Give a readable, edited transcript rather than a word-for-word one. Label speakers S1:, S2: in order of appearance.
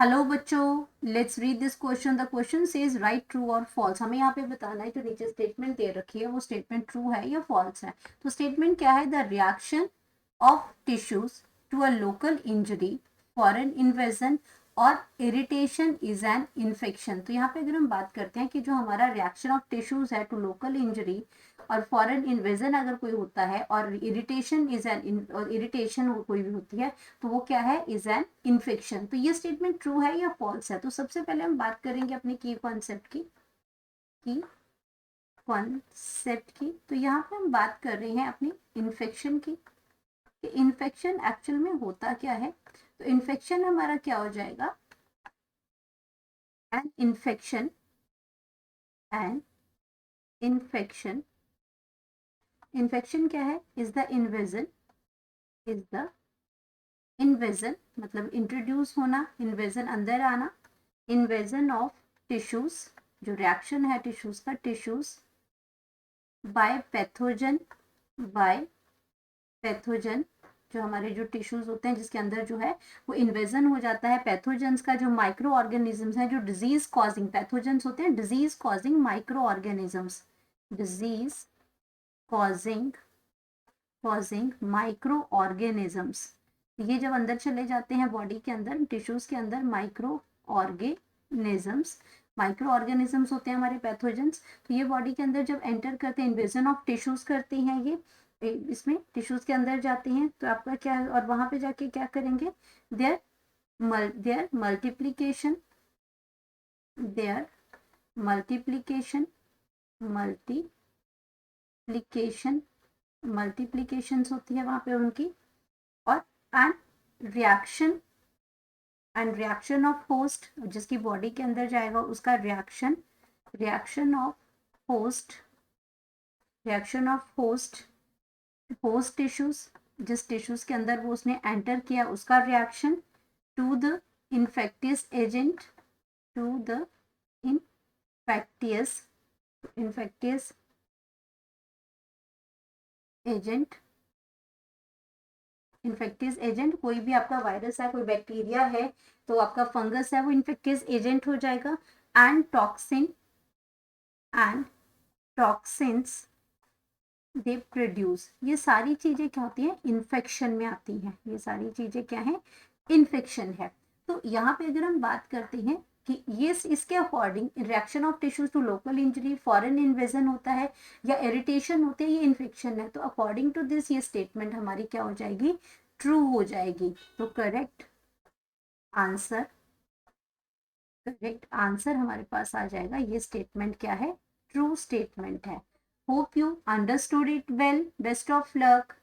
S1: Hello बच्चों, let's read this question. The question says right true और false. हमें यहाँ पे बताना है जो नीचे स्टेटमेंट दे रखी है वो स्टेटमेंट ट्रू है या फॉल्स है। तो स्टेटमेंट क्या है? The reaction of tissues to a local injury, foreign invasion और इरिटेशन इज एन इन्फेक्शन। तो यहाँ पे अगर हम बात करते हैं कि जो हमारा रिएक्शन ऑफ टिश्यूज है टू लोकल इंजरी और फॉरेन इन्वेजन अगर कोई होता है और इरिटेशन इज एन इरिटेशन कोई भी होती है तो वो क्या है? Is an infection. तो ये स्टेटमेंट ट्रू है या फॉल्स है? तो सबसे पहले हम बात करेंगे अपने की कॉन्सेप्ट की। तो यहाँ पे हम बात कर रहे हैं अपनी इन्फेक्शन की कि इन्फेक्शन एक्चुअल में होता क्या है। तो इन्फेक्शन हमारा क्या हो जाएगा? An infection an infection infection क्या है? इज द इन्वेजन मतलब इंट्रोड्यूस होना, इन्वेजन अंदर आना, इन्वेजन ऑफ टिश्यूज, जो रिएक्शन है टिश्यूज का, टिश्यूज बाय पैथोजन, जो हमारे जो टिश्यूज होते हैं जिसके अंदर जो है वो इन्वेजन हो जाता है पैथोजेंस का, जो माइक्रो ऑर्गेनिजम्स हैं, जो डिजीज कॉजिंग पैथोजेंस होते हैं, disease causing micro organisms, disease causing micro organisms. ये जब अंदर चले जाते हैं बॉडी के अंदर, टिश्यूज के अंदर, माइक्रो ऑर्गेनिजम्स होते हैं हमारे पैथोजेंस। तो ये बॉडी के अंदर जब एंटर करते हैं, इन्वेजन ऑफ टिश्यूज करते हैं, ये इसमें टिश्यूज के अंदर जाते हैं तो आपका क्या है, और वहां पे जाके क्या करेंगे? There there multiplication there multiplication multiplication multiplication होती है वहां पे उनकी, और एंड रिएक्शन ऑफ होस्ट, जिसकी बॉडी के अंदर जाएगा उसका reaction of host reaction of host tissues, जिस टिश्यूज के अंदर वो उसने एंटर किया उसका reaction to the infectious agent to the infectious infectious agent infectious agent, कोई भी आपका वायरस है, कोई बैक्टीरिया है, तो आपका फंगस है, वो इन्फेक्टियस एजेंट हो जाएगा। एंड टॉक्सिन्स दे प्रोड्यूस, ये सारी चीजें क्या होती हैं? इन्फेक्शन में आती हैं। ये सारी चीजें क्या है? इन्फेक्शन है। तो यहाँ पे अगर हम बात करते हैं कि ये इसके according reaction of tissues to local injury, foreign invasion होता है या इरिटेशन होते हैं, ये इन्फेक्शन है। तो अकॉर्डिंग टू दिस ये स्टेटमेंट हमारी क्या हो जाएगी? ट्रू हो जाएगी। तो आंसर करेक्ट आंसर हमारे पास आ जाएगा, ये स्टेटमेंट क्या है? ट्रू स्टेटमेंट है। Hope you understood it well. Best of luck.